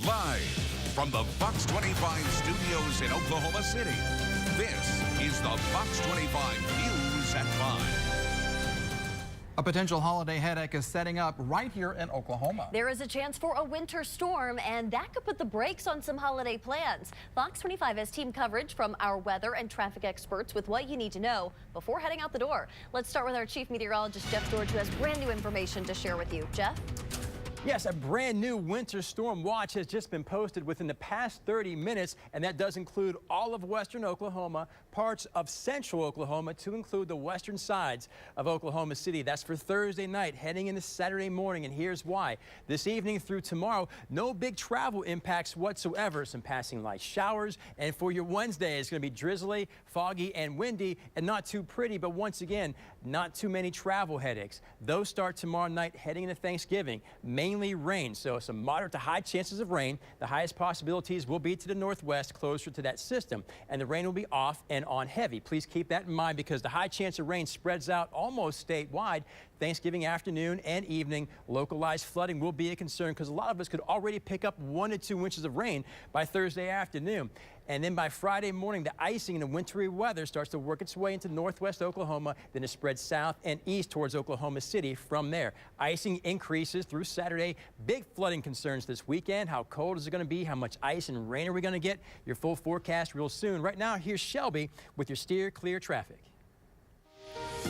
Live from the Fox 25 studios in Oklahoma City, this is the Fox 25 News at 5. A potential holiday headache is setting up right here in Oklahoma. There is a chance for a winter storm, and that could put the brakes on some holiday plans. Fox 25 has team coverage from our weather and traffic experts with what you need to know before heading out the door. Let's start with our chief meteorologist, Jeff George, who has brand new information to share with you. Jeff? Yes, a brand new winter storm watch has just been posted within the past 30 minutes, and that does include all of western Oklahoma, parts of central Oklahoma, to include the western sides of Oklahoma City. That's for Thursday night, heading into Saturday morning, and here's why. This evening through tomorrow, no big travel impacts whatsoever. Some passing light showers, and for your Wednesday, it's going to be drizzly, foggy, and windy, and not too pretty, but once again, not too many travel headaches. Those start tomorrow night, heading into Thanksgiving. Mainly rain, so some moderate to high chances of rain. The highest possibilities will be to the northwest, closer to that system, and the rain will be off and on heavy. Please keep that in mind because the high chance of rain spreads out almost statewide. Thanksgiving afternoon and evening, localized flooding will be a concern because a lot of us could already pick up 1 to 2 inches of rain by Thursday afternoon. And then by Friday morning, the icing and the wintry weather starts to work its way into northwest Oklahoma. Then it spreads south and east towards Oklahoma City from there. Icing increases through Saturday. Big flooding concerns this weekend. How cold is it going to be? How much ice and rain are we going to get? Your full forecast real soon. Right now, here's Shelby with your Steer Clear traffic.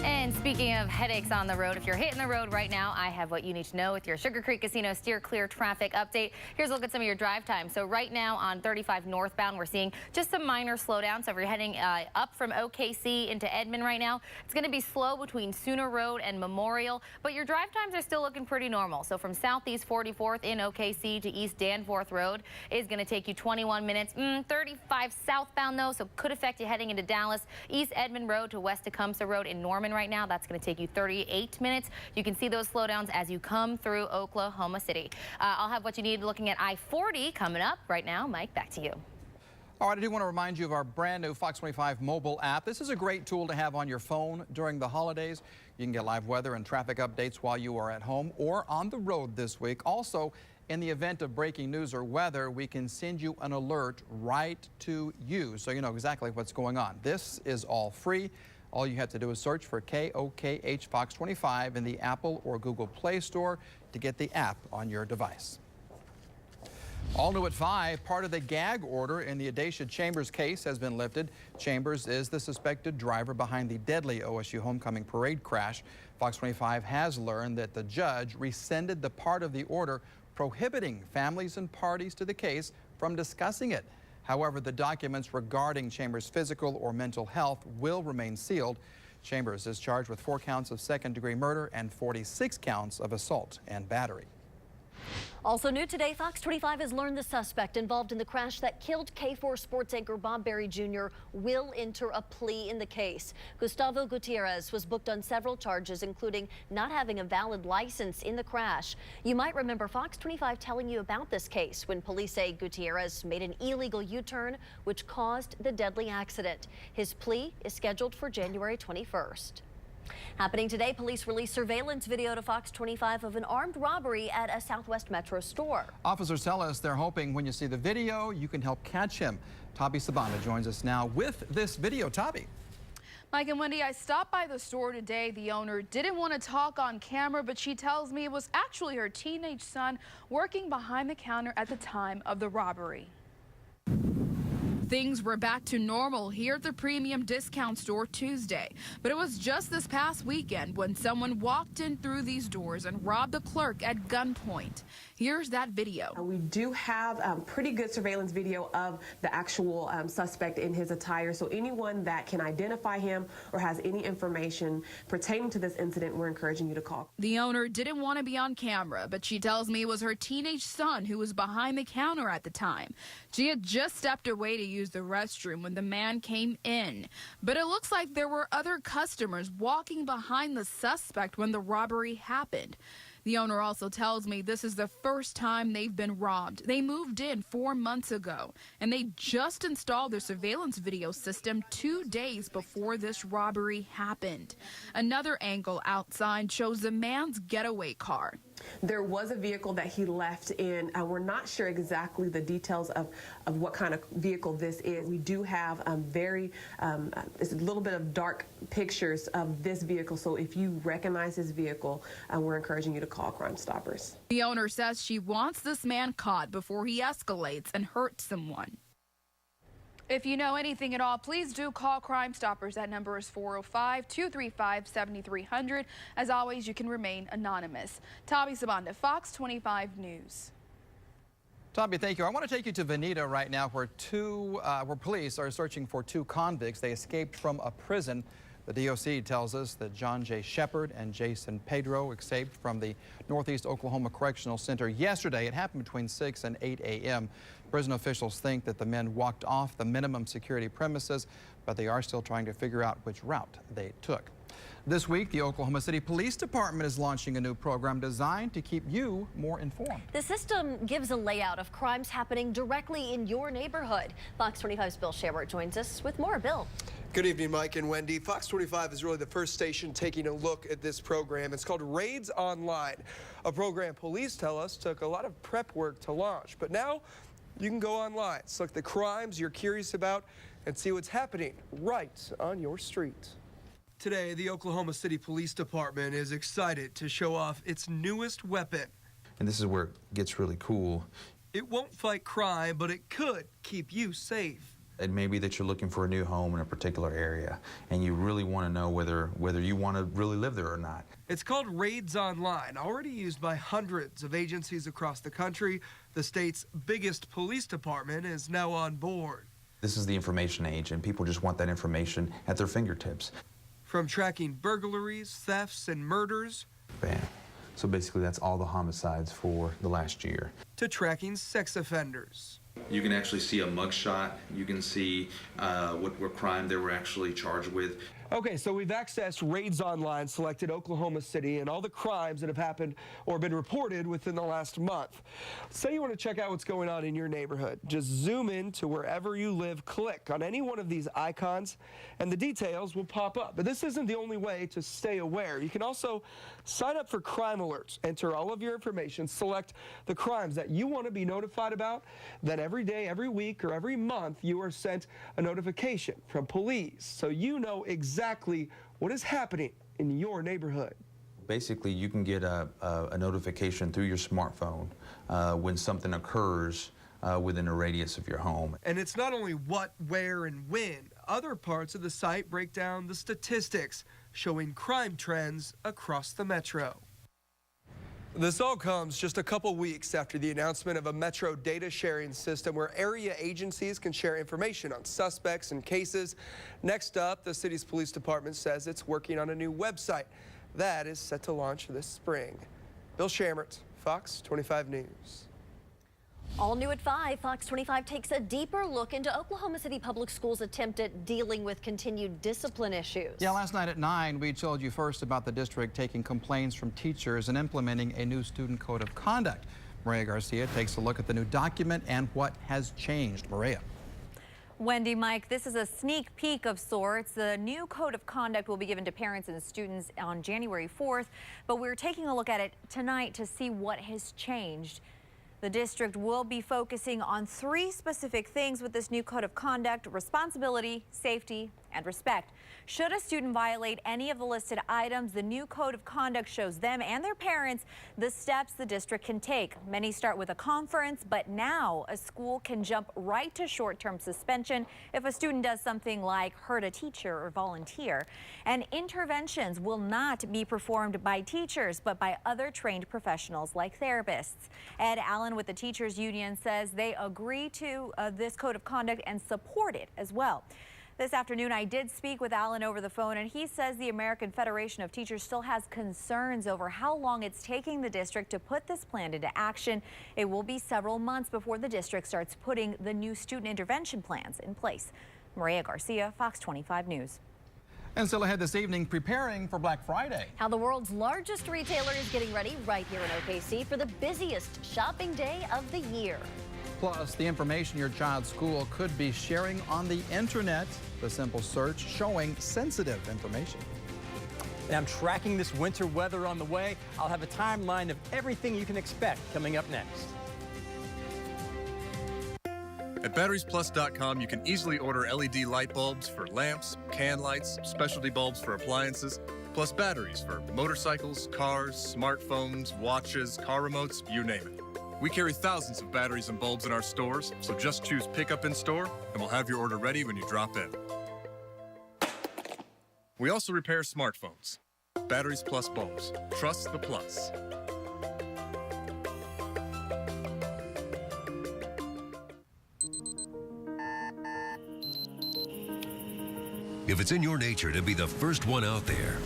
And speaking of headaches on the road, if you're hitting the road right now, I have what you need to know with your Sugar Creek Casino Steer Clear traffic update. Here's a look at some of your drive time. So right now on 35 northbound, we're seeing just some minor slowdown. So if you're heading up from OKC into Edmond right now, it's going to be slow between Sooner Road and Memorial, but your drive times are still looking pretty normal. So from Southeast 44th in OKC to East Danforth Road is going to take you 21 minutes. 35 southbound though, so could affect you heading into Dallas. East Edmond Road to West Tecumseh Road in Norman right now, that's going to take you 38 minutes. You can see those slowdowns as you come through Oklahoma City. I'll have what you need looking at I-40 coming up right now. Mike, back to you. All right, I do want to remind you of our brand new Fox 25 mobile app. This is a great tool to have on your phone during the holidays. You can get live weather and traffic updates while you are at home or on the road this week. Also, in the event of breaking news or weather, we can send you an alert right to you so you know exactly what's going on. This is all free. All you have to do is search for KOKH Fox 25 in the Apple or Google Play Store to get the app on your device. All new at 5, part of the gag order in the Adacia Chambers case has been lifted. Chambers is the suspected driver behind the deadly OSU homecoming parade crash. Fox 25 has learned that the judge rescinded the part of the order prohibiting families and parties to the case from discussing it. However, the documents regarding Chambers' physical or mental health will remain sealed. Chambers is charged with 4 counts of second-degree murder and 46 counts of assault and battery. Also new today, Fox 25 has learned the suspect involved in the crash that killed K4 sports anchor Bob Berry Jr. will enter a plea in the case. Gustavo Gutierrez was booked on several charges, including not having a valid license in the crash. You might remember Fox 25 telling you about this case when police say Gutierrez made an illegal U-turn, which caused the deadly accident. His plea is scheduled for January 21st. Happening today, police released surveillance video to Fox 25 of an armed robbery at a Southwest Metro store. Officers tell us they're hoping when you see the video, you can help catch him. Tabi Sabanda joins us now with this video. Tabi. Mike and Wendy, I stopped by the store today. The owner didn't want to talk on camera, but she tells me it was actually her teenage son working behind the counter at the time of the robbery. Things were back to normal here at the premium discount store Tuesday, but it was just this past weekend when someone walked in through these doors and robbed a clerk at gunpoint. Here's that video. We do have pretty good surveillance video of the actual suspect in his attire, so anyone that can identify him or has any information pertaining to this incident, we're encouraging you to call. The owner didn't want to be on camera, but she tells me it was her teenage son who was behind the counter at the time. She had just stepped away to use the restroom when the man came in, but it looks like there were other customers walking behind the suspect when the robbery happened. The owner also tells me this is the first time they've been robbed. They moved in 4 months ago, and they just installed their surveillance video system 2 days before this robbery happened. Another angle outside shows the man's getaway car. There was a vehicle that he left in. We're not sure exactly the details of what kind of vehicle this is. We do have it's a little bit of dark pictures of this vehicle. So if you recognize this vehicle, we're encouraging you to call Crime Stoppers. The owner says she wants this man caught before he escalates and hurts someone. If you know anything at all, please do call Crime Stoppers. That number is 405-235-7300. As always, you can remain anonymous. Tabi Sabanda, Fox 25 News. Tabi, thank you. I want to take you to Veneta right now, where police are searching for two convicts. They escaped from a prison. The DOC tells us that John J. Shepard and Jason Pedro escaped from the Northeast Oklahoma Correctional Center yesterday. It happened between 6 and 8 a.m. Prison officials think that the men walked off the minimum security premises, but they are still trying to figure out which route they took. This week, the Oklahoma City Police Department is launching a new program designed to keep you more informed. The system gives a layout of crimes happening directly in your neighborhood. Fox 25's Bill Shammer joins us with more. Bill. Good evening, Mike and Wendy. Fox 25 is really the first station taking a look at this program. It's called Raids Online, a program police tell us took a lot of prep work to launch. But now you can go online, select the crimes you're curious about, and see what's happening right on your street. Today, the Oklahoma City Police Department is excited to show off its newest weapon. And this is where it gets really cool. It won't fight crime, but it could keep you safe. It may be that you're looking for a new home in a particular area, and you really want to know whether you want to really live there or not. It's called Raids Online, already used by hundreds of agencies across the country. The state's biggest police department is now on board. This is the information age, and people just want that information at their fingertips. From tracking burglaries, thefts, and murders. Bam. So basically that's all the homicides for the last year. To tracking sex offenders. You can actually see a mugshot. You can see what crime they were actually charged with. Okay, so we've accessed Raids Online, selected Oklahoma City, and all the crimes that have happened or been reported within the last month. Say you want to check out what's going on in your neighborhood. Just zoom in to wherever you live, click on any one of these icons, and the details will pop up. But this isn't the only way to stay aware. You can also sign up for crime alerts, enter all of your information, select the crimes that you want to be notified about. Then every day, every week, or every month, you are sent a notification from police, so you know exactly what is happening in your neighborhood. Basically, you can get a notification through your smartphone when something occurs within a radius of your home. And it's not only what, where, and when. Other parts of the site break down the statistics, showing crime trends across the metro. This all comes just a couple weeks after the announcement of a metro data sharing system where area agencies can share information on suspects and cases. Next up, the city's police department says it's working on a new website that is set to launch this spring. Bill Shamert, Fox 25 News. All new at 5, Fox 25 takes a deeper look into Oklahoma City Public Schools' attempt at dealing with continued discipline issues. Yeah, last night at 9, we told you first about the district taking complaints from teachers and implementing a new student code of conduct. Maria Garcia takes a look at the new document and what has changed. Maria. Wendy, Mike, this is a sneak peek of sorts. The new code of conduct will be given to parents and students on January 4th, but we're taking a look at it tonight to see what has changed. The district will be focusing on 3 specific things with this new code of conduct: responsibility, safety, and respect. Should a student violate any of the listed items, the new code of conduct shows them and their parents the steps the district can take. Many start with a conference, but now a school can jump right to short-term suspension if a student does something like hurt a teacher or volunteer. And interventions will not be performed by teachers, but by other trained professionals like therapists. Ed Allen with the Teachers Union says they agree to this code of conduct and support it as well. This afternoon, I did speak with Allen over the phone, and he says the American Federation of Teachers still has concerns over how long it's taking the district to put this plan into action. It will be several months before the district starts putting the new student intervention plans in place. Maria Garcia, Fox 25 News. And still ahead this evening, preparing for Black Friday. How the world's largest retailer is getting ready right here in OKC for the busiest shopping day of the year. Plus, the information your child's school could be sharing on the internet. The simple search showing sensitive information. And I'm tracking this winter weather on the way. I'll have a timeline of everything you can expect coming up next. At batteriesplus.com, you can easily order LED light bulbs for lamps, can lights, specialty bulbs for appliances, plus batteries for motorcycles, cars, smartphones, watches, car remotes, you name it. We carry thousands of batteries and bulbs in our stores, so just choose Pick Up in Store, and we'll have your order ready when you drop in. We also repair smartphones. Batteries Plus bulbs. Trust the plus. If it's in your nature to be the first one out there,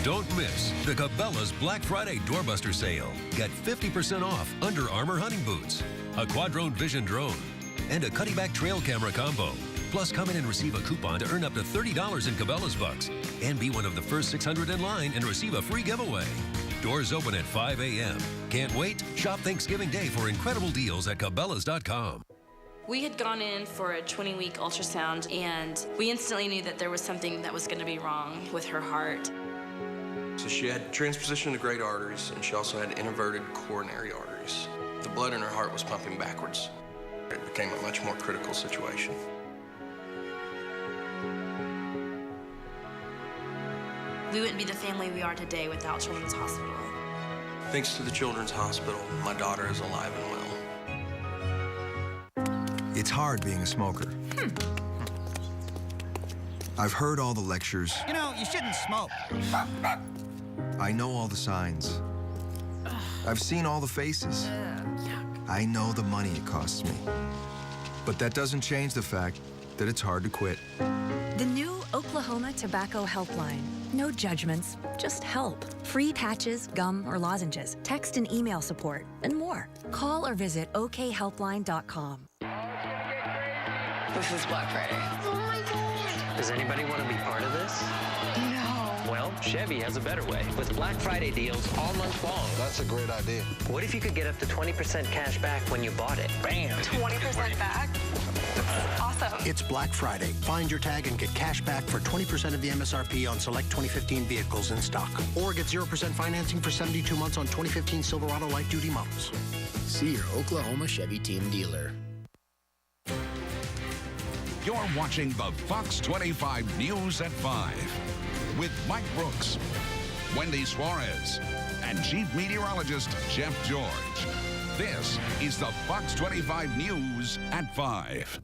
don't miss the Cabela's Black Friday Doorbuster Sale. Get 50% off Under Armour hunting boots, a Quadrone Vision drone, and a Cuddy-Back trail camera combo. Plus, come in and receive a coupon to earn up to $30 in Cabela's bucks and be one of the first 600 in line and receive a free giveaway. Doors open at 5 a.m. Can't wait? Shop Thanksgiving Day for incredible deals at Cabela's.com. We had gone in for a 20-week ultrasound, and we instantly knew that there was something that was going to be wrong with her heart. So she had transposition to great arteries, and she also had inverted coronary arteries. The blood in her heart was pumping backwards. It became a much more critical situation. We wouldn't be the family we are today without Children's Hospital. Thanks to the Children's Hospital, my daughter is alive and well. It's hard being a smoker. I've heard all the lectures. You know, you shouldn't smoke. I know all the signs. I've seen all the faces. I know the money it costs me. But that doesn't change the fact that it's hard to quit. The new Oklahoma Tobacco Helpline. No judgments, just help. Free patches, gum, or lozenges, text and email support, and more. Call or visit okhelpline.com. This is Black Friday. Oh my God. Does anybody want to be part of this? No. Well, Chevy has a better way with Black Friday deals all month long. That's a great idea. What if you could get up to 20% cash back when you bought it? Bam! 20% back? Awesome. It's Black Friday. Find your tag and get cash back for 20% of the MSRP on select 2015 vehicles in stock. Or get 0% financing for 72 months on 2015 Silverado light duty models. See your Oklahoma Chevy team dealer. You're watching the Fox 25 News at 5 with Mike Brooks, Wendy Suarez, and Chief Meteorologist Jeff George. This is the Fox 25 News at 5.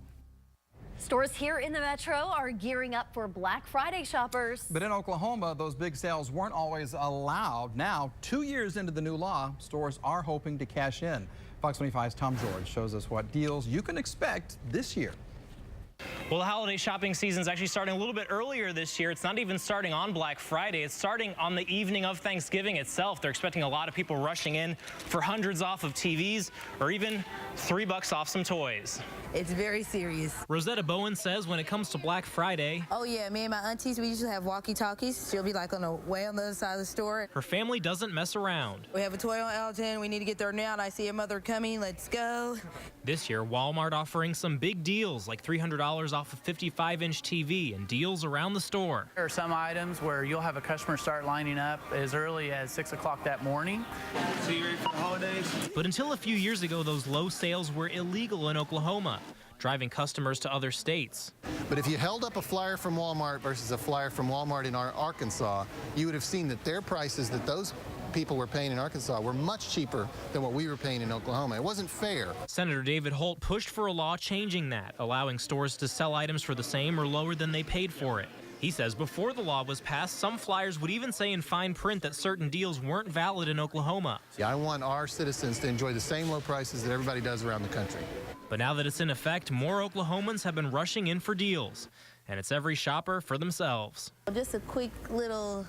Stores here in the metro are gearing up for Black Friday, shoppers. But in Oklahoma, those big sales weren't always allowed. Now, 2 years into the new law, stores are hoping to cash in. Fox 25's Tom George shows us what deals you can expect this year. Well, the holiday shopping season is actually starting a little bit earlier this year. It's not even starting on Black Friday. It's starting on the evening of Thanksgiving itself. They're expecting a lot of people rushing in for hundreds off of TVs or even $3 off some toys. It's very serious. Rosetta Bowen says when it comes to Black Friday, oh yeah, me and my aunties, we usually have walkie-talkies. She'll be like on the way on the other side of the store. her family doesn't mess around. We have a toy on Elton. We need to get there now. And I see a mother coming. Let's go. This year, Walmart offering some big deals like $300 off a 55-inch TV and deals around the store. There are some items where you'll have a customer start lining up as early as 6 o'clock that morning. So you ready for the holidays? But until a few years ago, those low sales were illegal in Oklahoma, driving customers to other states. But if you held up a flyer from Walmart versus a flyer from Walmart in Arkansas, you would have seen that their prices that those people were paying in Arkansas were much cheaper than what we were paying in Oklahoma. It wasn't fair. Senator David Holt pushed for a law changing that, allowing stores to sell items for the same or lower than they paid for it. He says before the law was passed, some flyers would even say in fine print that certain deals weren't valid in Oklahoma. Yeah, I want our citizens to enjoy the same low prices that everybody does around the country. But now that it's in effect, more Oklahomans have been rushing in for deals. And it's every shopper for themselves. Just a quick little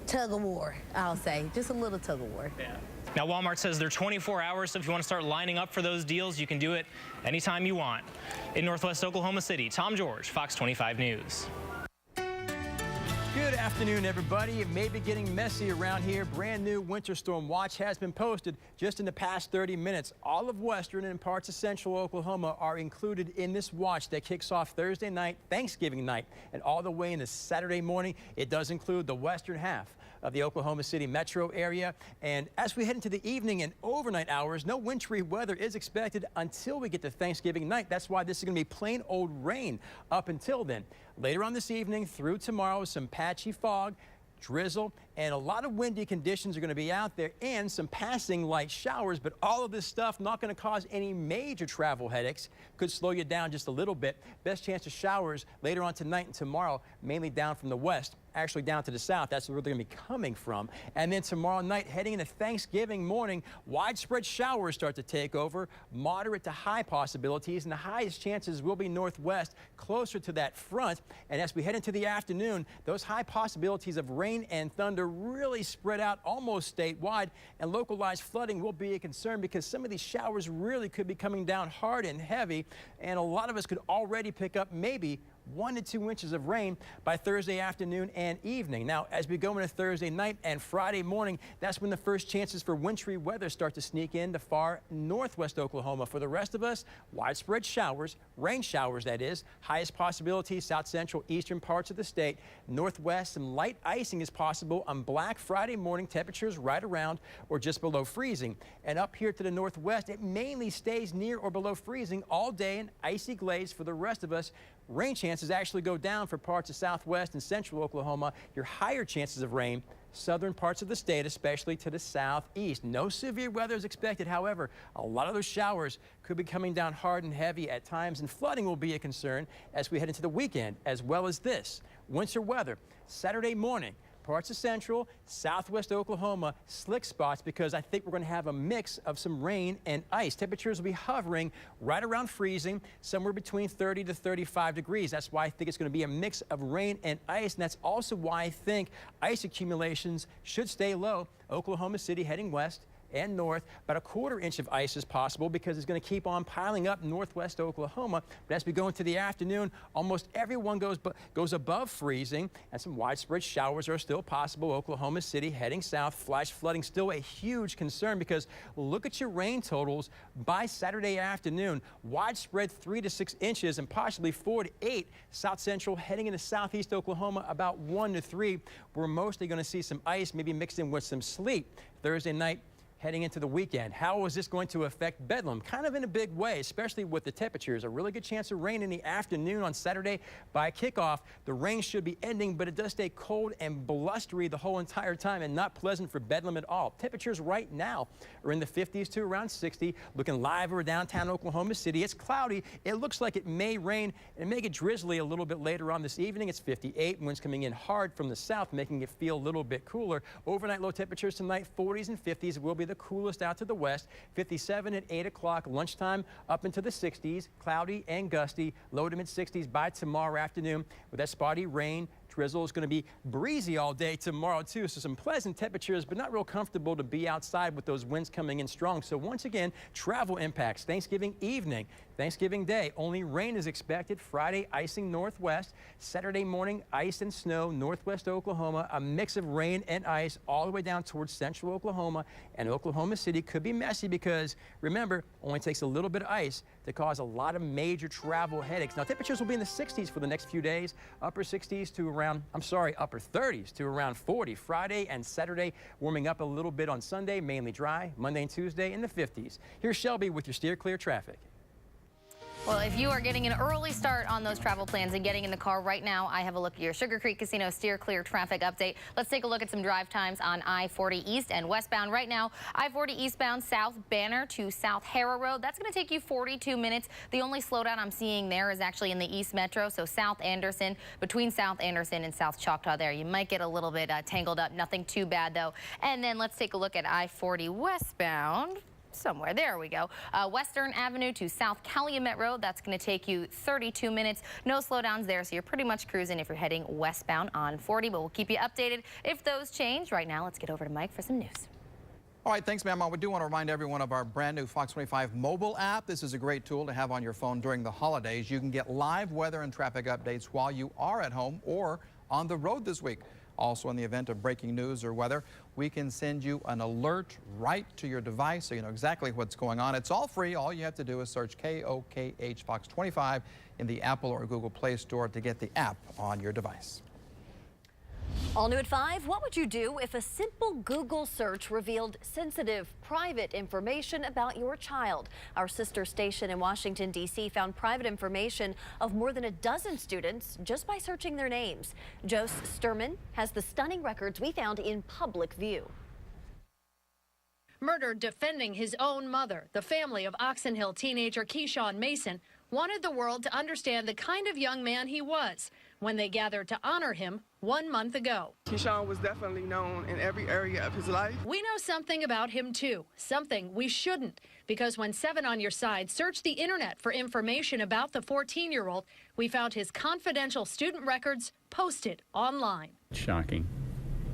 tug of war, I'll say. Just a little tug of war. Yeah. Now, Walmart says they're 24 hours, so if you want to start lining up for those deals, you can do it anytime you want. In Northwest Oklahoma City, Tom George, Fox 25 News. Good afternoon, everybody. It may be getting messy around here. Brand new winter storm watch has been posted just in the past 30 minutes. All of western and parts of central Oklahoma are included in this watch that kicks off Thursday night, Thanksgiving night, and all the way into Saturday morning. It does include the western half of the Oklahoma City metro area. And as we head into the evening and overnight hours, no wintry weather is expected until we get to Thanksgiving night. That's why this is going to be plain old rain up until then. Later on this evening through tomorrow, some patchy fog, drizzle, and a lot of windy conditions are going to be out there and some passing light showers, but all of this stuff not going to cause any major travel headaches. Could slow you down just a little bit. Best chance of showers later on tonight and tomorrow, mainly down from the west, actually down to the south. That's where they're going to be coming from. And then tomorrow night, heading into Thanksgiving morning, widespread showers start to take over, moderate to high possibilities, and the highest chances will be northwest, closer to that front. And as we head into the afternoon, those high possibilities of rain and thunder really spread out almost statewide, and localized flooding will be a concern because some of these showers really could be coming down hard and heavy, and a lot of us could already pick up maybe 1 to 2 inches of rain by Thursday afternoon and evening. Now, as we go into Thursday night and Friday morning, that's when the first chances for wintry weather start to sneak into far northwest Oklahoma. For the rest of us, widespread showers, rain showers that is, highest possibility south central eastern parts of the state. Northwest, some light icing is possible on Black Friday morning, temperatures right around or just below freezing. And up here to the northwest, it mainly stays near or below freezing all day, and icy glaze for the rest of us. Rain chances actually go down for parts of southwest and central Oklahoma. Your higher chances of rain, southern parts of the state, especially to the southeast. No severe weather is expected. However, a lot of those showers could be coming down hard and heavy at times, and flooding will be a concern as we head into the weekend, as well as this. Winter weather, Saturday morning. Parts of central, southwest Oklahoma, slick spots because I think we're going to have a mix of some rain and ice. Temperatures will be hovering right around freezing, somewhere between 30 to 35 degrees. That's why I think it's going to be a mix of rain and ice, and that's also why I think ice accumulations should stay low. Oklahoma City heading west and north, about 1/4 inch of ice is possible because it's going to keep on piling up northwest Oklahoma. But as we go into the afternoon, almost everyone goes above freezing, and some widespread showers are still possible. Oklahoma City heading south, flash flooding still a huge concern because look at your rain totals by Saturday afternoon. Widespread 3 to 6 inches and possibly 4 to 8. South central heading into southeast Oklahoma about 1 to 3. We're mostly going to see some ice, maybe mixed in with some sleet. Thursday night, heading into the weekend. How is this going to affect Bedlam? Kind of in a big way, especially with the temperatures. A really good chance of rain in the afternoon on Saturday. By kickoff, the rain should be ending, but it does stay cold and blustery the whole entire time and not pleasant for Bedlam at all. Temperatures right now are in the 50s to around 60. Looking live over downtown Oklahoma City. It's cloudy. It looks like it may rain and may get drizzly a little bit later on this evening. It's 58. Winds coming in hard from the south, making it feel a little bit cooler. Overnight low temperatures tonight, 40s and 50s. It will be the coolest out to the west. 57 at 8 o'clock. Lunchtime up into the 60s. Cloudy and gusty. Low to mid 60s by tomorrow afternoon with that spotty rain. Drizzle is going to be breezy all day tomorrow too, so some pleasant temperatures, but not real comfortable to be outside with those winds coming in strong. So once again, travel impacts. Thanksgiving evening, Thanksgiving day, only rain is expected. Friday, icing northwest. Saturday morning, ice and snow northwest Oklahoma. A mix of rain and ice all the way down towards central Oklahoma, and Oklahoma City could be messy because remember, only takes a little bit of ice to cause a lot of major travel headaches. Now temperatures will be in the 60s for the next few days, upper 60s to around, upper 30s to around 40. Friday and Saturday warming up a little bit on Sunday, mainly dry. Monday and Tuesday in the 50s. Here's Shelby with your Steer Clear traffic. Well, if you are getting an early start on those travel plans and getting in the car right now, I have a look at your Sugar Creek Casino Steer Clear traffic update. Let's take a look at some drive times on I-40 East and westbound. Right now, I-40 eastbound South Banner to South Harrow Road. That's going to take you 42 minutes. The only slowdown I'm seeing there is actually in the East Metro, so South Anderson, between South Anderson and South Choctaw there. You might get a little bit tangled up. Nothing too bad, though. And then let's take a look at I-40 westbound. Somewhere. There we go. Western Avenue to South Calumet Road. That's going to take you 32 minutes. No slowdowns there, so you're pretty much cruising if you're heading westbound on 40, but we'll keep you updated if those change. Right now, let's get over to Mike for some news. All right, thanks, ma'am. We do want to remind everyone of our brand new Fox 25 mobile app. This is a great tool to have on your phone during the holidays. You can get live weather and traffic updates while you are at home or on the road this week. Also, in the event of breaking news or weather, we can send you an alert right to your device so you know exactly what's going on. It's all free. All you have to do is search KOKH Fox 25 in the Apple or Google Play Store to get the app on your device. All new at 5, what would you do if a simple Google search revealed sensitive, private information about your child? Our sister station in Washington, D.C. found private information of more than a dozen students just by searching their names. Joe Sturman has the stunning records we found in public view. Murdered defending his own mother, the family of Oxon Hill teenager Keyshawn Mason wanted the world to understand the kind of young man he was when they gathered to honor him 1 month ago. Keyshawn was definitely known in every area of his life. We know something about him too, something we shouldn't, because when 7 on Your Side searched the internet for information about the 14-year-old, we found his confidential student records posted online. Shocking.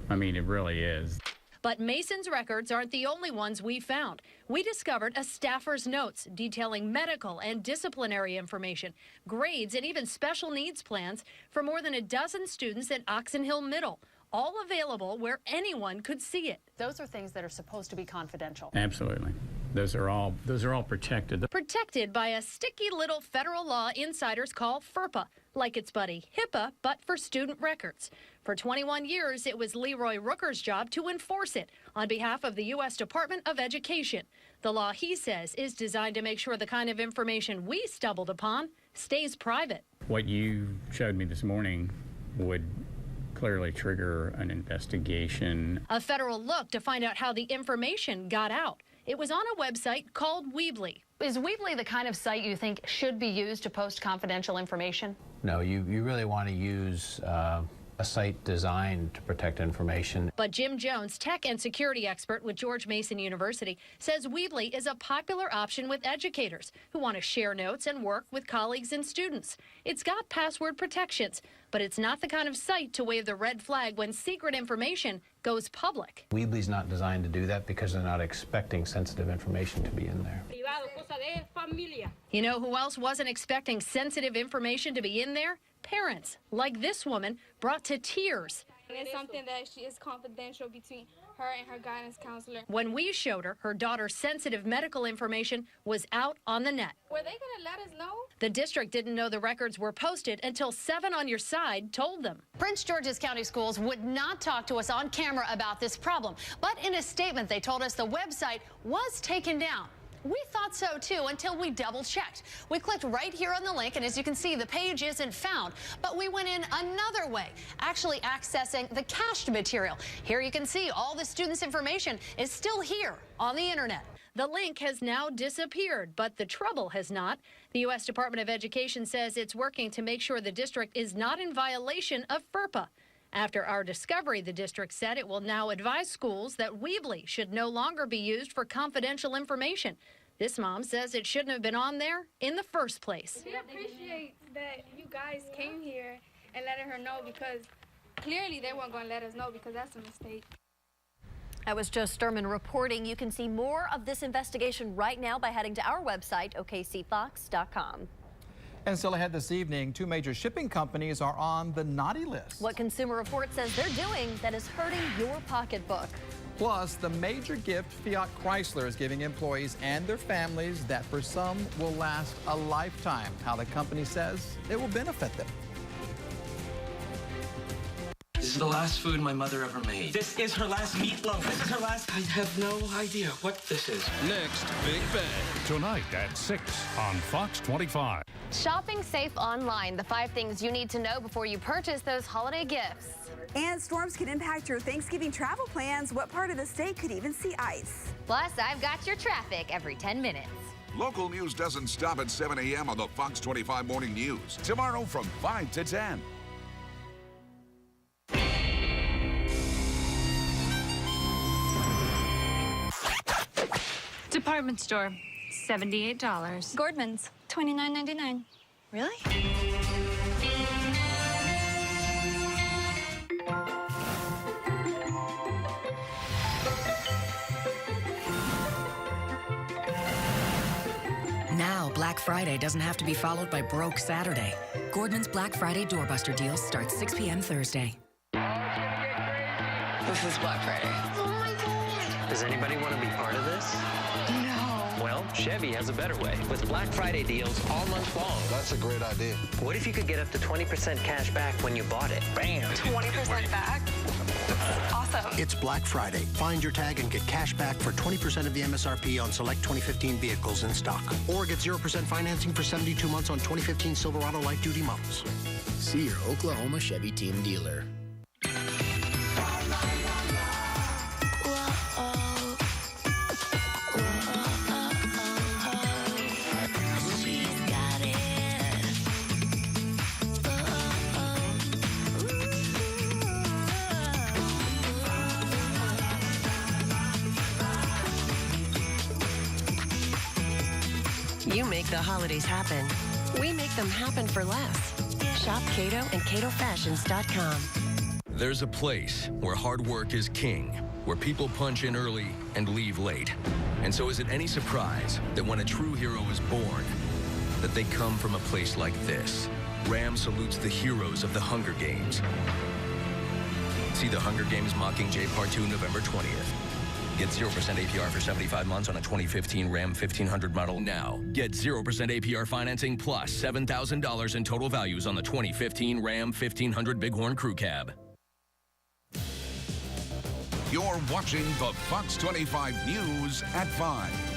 I mean, it really is. But Mason's records aren't the only ones we found. We discovered a staffer's notes detailing medical and disciplinary information, grades, and even special needs plans for more than a dozen students at Oxon Hill Middle, all available where anyone could see it. Those are things that are supposed to be confidential. Absolutely. Those are all protected. Protected by a sticky little federal law insiders call FERPA, like its buddy HIPAA, but for student records. For 21 years, it was Leroy Rooker's job to enforce it on behalf of the U.S. Department of Education. The law, he says, is designed to make sure the kind of information we stumbled upon stays private. What you showed me this morning would clearly trigger an investigation. A federal look to find out how the information got out. It was on a website called Weebly. Is Weebly the kind of site you think should be used to post confidential information? No, you really want to use a site designed to protect information. But Jim Jones, tech and security expert with George Mason University, says Weebly is a popular option with educators who want to share notes and work with colleagues and students. It's got password protections, but it's not the kind of site to wave the red flag when secret information goes public. Weebly's not designed to do that because they're not expecting sensitive information to be in there. You know who else wasn't expecting sensitive information to be in there? Parents, like this woman, brought to tears. It's something that is confidential between her and her guidance counselor. When we showed her, her daughter's sensitive medical information was out on the net. Were they going to let us know? The district didn't know the records were posted until 7 on Your Side told them. Prince George's County Schools would not talk to us on camera about this problem, but in a statement they told us the website was taken down. We thought so too until we double-checked. We clicked right here on the link, and as you can see, the page isn't found. But we went in another way, actually accessing the cached material. Here you can see all the students' information is still here on the internet. The link has now disappeared, but the trouble has not. The U.S. Department of Education says it's working to make sure the district is not in violation of FERPA. After our discovery, the district said it will now advise schools that Weebly should no longer be used for confidential information. This mom says it shouldn't have been on there in the first place. She appreciates that you guys came here and letting her know, because clearly they weren't going to let us know because that's a mistake. That was Joe Sturman reporting. You can see more of this investigation right now by heading to our website, okcfox.com. And still ahead this evening, 2 major shipping companies are on the naughty list. What Consumer Report says they're doing that is hurting your pocketbook. Plus, the major gift Fiat Chrysler is giving employees and their families that for some will last a lifetime. How the company says it will benefit them. This is the last food my mother ever made. This is her last meatloaf. This is her last... I have no idea what this is. Next, Big Bang. Tonight at 6 on Fox 25. Shopping safe online, the 5 things you need to know before you purchase those holiday gifts. And storms can impact your Thanksgiving travel plans. What part of the state could even see ice? Plus, I've got your traffic every 10 minutes. Local news doesn't stop at 7 a.m. on the Fox 25 Morning News. Tomorrow from 5 to 10. Department store, $78. Gordman's, $29.99. Really? Now, Black Friday doesn't have to be followed by Broke Saturday. Gordman's Black Friday Doorbuster deals start 6 p.m. Thursday. This is Black Friday. Oh my God. Does anybody want to be part of this? No. Well, Chevy has a better way with Black Friday deals all month long. That's a great idea. What if you could get up to 20% cash back when you bought it? Bam! 20% back? Awesome. It's Black Friday. Find your tag and get cash back for 20% of the MSRP on select 2015 vehicles in stock. Or get 0% financing for 72 months on 2015 Silverado light-duty models. See your Oklahoma Chevy team dealer. You make the holidays happen. We make them happen for less. Shop Cato and CatoFashions.com. There's a place where hard work is king, where people punch in early and leave late. And so is it any surprise that when a true hero is born, that they come from a place like this? Ram salutes the heroes of the Hunger Games. See the Hunger Games Mockingjay Part 2 November 20th. Get 0% APR for 75 months on a 2015 Ram 1500 model now. Get 0% APR financing plus $7,000 in total values on the 2015 Ram 1500 Bighorn Crew Cab. You're watching the Fox 25 News at 5.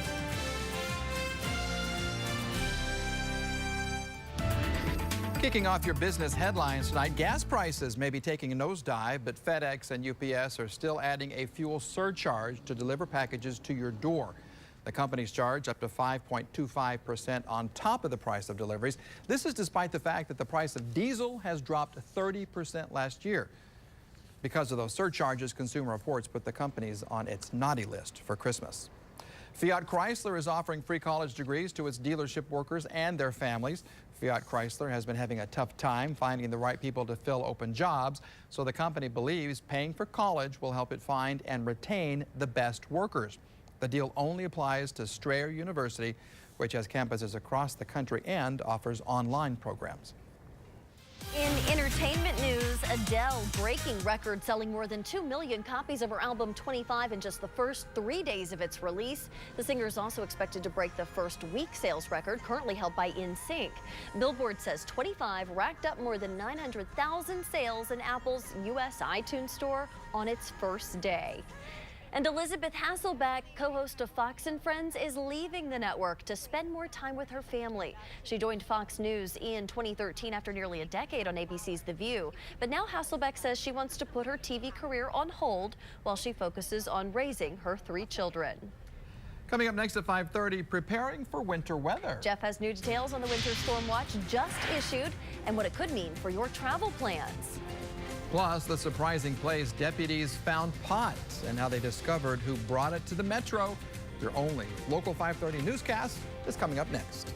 Kicking off your business headlines tonight, gas prices may be taking a nosedive, but FedEx and UPS are still adding a fuel surcharge to deliver packages to your door. The companies charge up to 5.25% on top of the price of deliveries. This is despite the fact that the price of diesel has dropped 30% last year. Because of those surcharges, Consumer Reports put the companies on its naughty list for Christmas. Fiat Chrysler is offering free college degrees to its dealership workers and their families. Fiat Chrysler has been having a tough time finding the right people to fill open jobs, so the company believes paying for college will help it find and retain the best workers. The deal only applies to Strayer University, which has campuses across the country and offers online programs. In entertainment news, Adele breaking record, selling more than 2 million copies of her album 25 in just the first 3 days of its release. The singer is also expected to break the first week sales record currently held by NSYNC. Billboard says 25 racked up more than 900,000 sales in Apple's U.S. iTunes store on its first day. And Elizabeth Hasselbeck, co-host of Fox and Friends, is leaving the network to spend more time with her family. She joined Fox News in 2013 after nearly a decade on ABC's The View. But now Hasselbeck says she wants to put her TV career on hold while she focuses on raising her 3 children. Coming up next at 5:30, preparing for winter weather. Jeff has new details on the winter storm watch just issued and what it could mean for your travel plans. Plus, the surprising place deputies found pot and how they discovered who brought it to the metro. Your only local 5:30 newscast is coming up next.